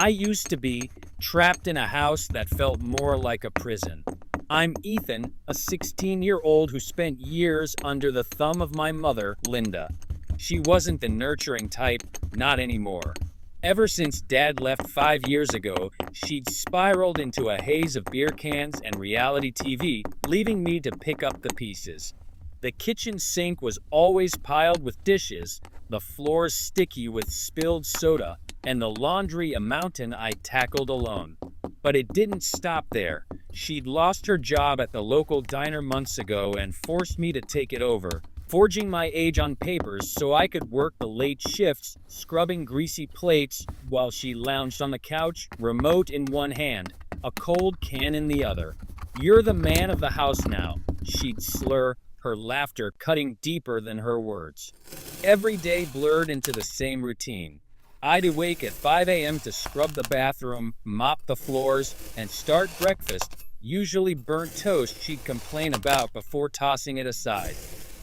I used to be trapped in a house that felt more like a prison. I'm Ethan, a 16-year-old who spent years under the thumb of my mother, Linda. She wasn't the nurturing type, not anymore. Ever since Dad left 5 years ago, she'd spiraled into a haze of beer cans and reality TV, leaving me to pick up the pieces. The kitchen sink was always piled with dishes, the floors sticky with spilled soda, and the laundry a mountain I tackled alone. But it didn't stop there. She'd lost her job at the local diner months ago and forced me to take it over, forging my age on papers so I could work the late shifts, scrubbing greasy plates while she lounged on the couch, remote in one hand, a cold can in the other. "You're the man of the house now," she'd slur, her laughter cutting deeper than her words. Every day blurred into the same routine. I'd awake at 5 a.m. to scrub the bathroom, mop the floors, and start breakfast, usually burnt toast she'd complain about before tossing it aside.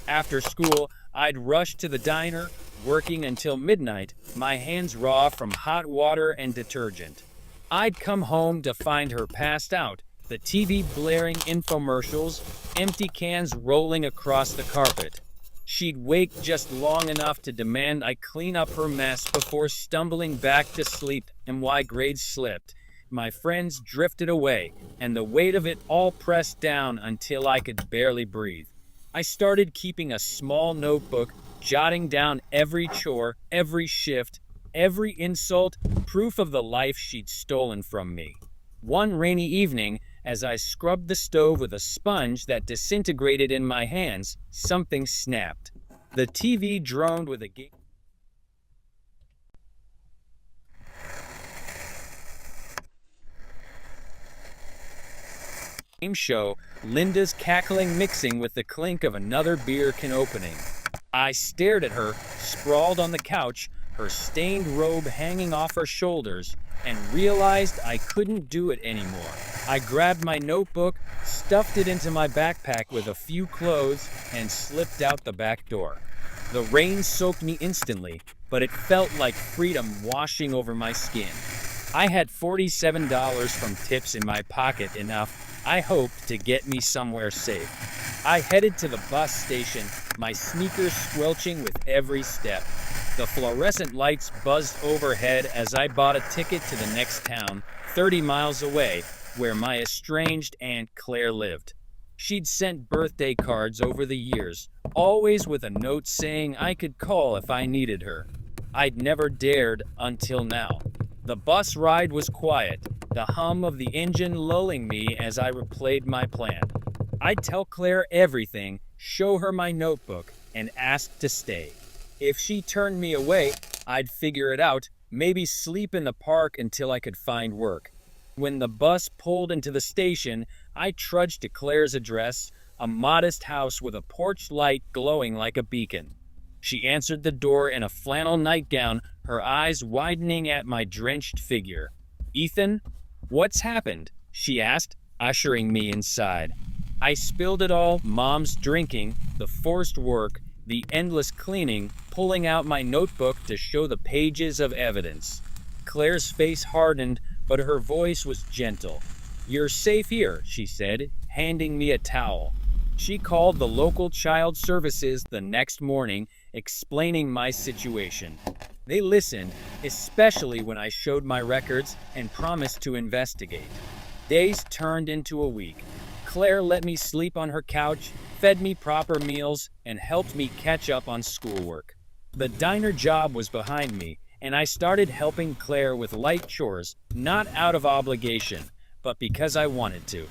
After school, I'd rush to the diner, working until midnight, my hands raw from hot water and detergent. I'd come home to find her passed out, the TV blaring infomercials, empty cans rolling across the carpet. She'd wake just long enough to demand I clean up her mess before stumbling back to sleep, and my grades slipped. My friends drifted away, and the weight of it all pressed down until I could barely breathe. I started keeping a small notebook, jotting down every chore, every shift, every insult, proof of the life she'd stolen from me. One rainy evening, as I scrubbed the stove with a sponge that disintegrated in my hands, something snapped. The TV droned with a game show, Linda's cackling mixing with the clink of another beer can opening. I stared at her, sprawled on the couch, her stained robe hanging off her shoulders, and realized I couldn't do it anymore. I grabbed my notebook, stuffed it into my backpack with a few clothes, and slipped out the back door. The rain soaked me instantly, but it felt like freedom washing over my skin. I had $47 from tips in my pocket, enough, I hoped, to get me somewhere safe. I headed to the bus station, my sneakers squelching with every step. The fluorescent lights buzzed overhead as I bought a ticket to the next town, 30 miles away, where my estranged Aunt Claire lived. She'd sent birthday cards over the years, always with a note saying I could call if I needed her. I'd never dared until now. The bus ride was quiet, the hum of the engine lulling me as I replayed my plan. I'd tell Claire everything, show her my notebook, and ask to stay. If she turned me away, I'd figure it out, maybe sleep in the park until I could find work. When the bus pulled into the station, I trudged to Claire's address, a modest house with a porch light glowing like a beacon. She answered the door in a flannel nightgown, her eyes widening at my drenched figure. "Ethan, what's happened?" she asked, ushering me inside. I spilled it all: Mom's drinking, the forced work, the endless cleaning, pulling out my notebook to show the pages of evidence. Claire's face hardened, but her voice was gentle. "You're safe here," she said, handing me a towel. She called the local child services the next morning, explaining my situation. They listened, especially when I showed my records and promised to investigate. Days turned into a week. Claire let me sleep on her couch, fed me proper meals, and helped me catch up on schoolwork. The diner job was behind me, and I started helping Claire with light chores, not out of obligation, but because I wanted to.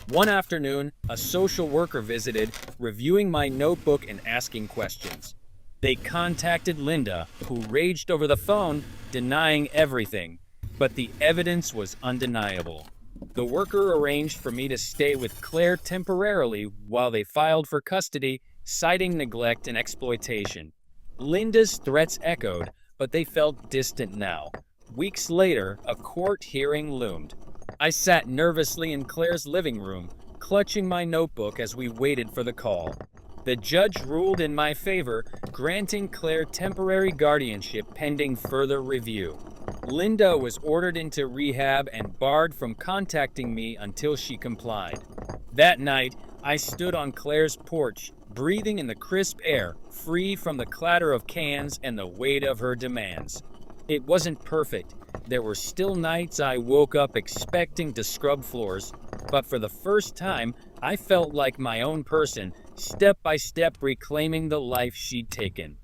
One afternoon, a social worker visited, reviewing my notebook and asking questions. They contacted Linda, who raged over the phone, denying everything, but the evidence was undeniable. The worker arranged for me to stay with Claire temporarily while they filed for custody, citing neglect and exploitation. Linda's threats echoed, but they felt distant now. Weeks later, a court hearing loomed. I sat nervously in Claire's living room, clutching my notebook as we waited for the call. The judge ruled in my favor, granting Claire temporary guardianship pending further review. Linda was ordered into rehab and barred from contacting me until she complied. That night, I stood on Claire's porch, breathing in the crisp air, free from the clatter of cans and the weight of her demands. It wasn't perfect. There were still nights I woke up expecting to scrub floors, but for the first time, I felt like my own person, step by step reclaiming the life she'd taken.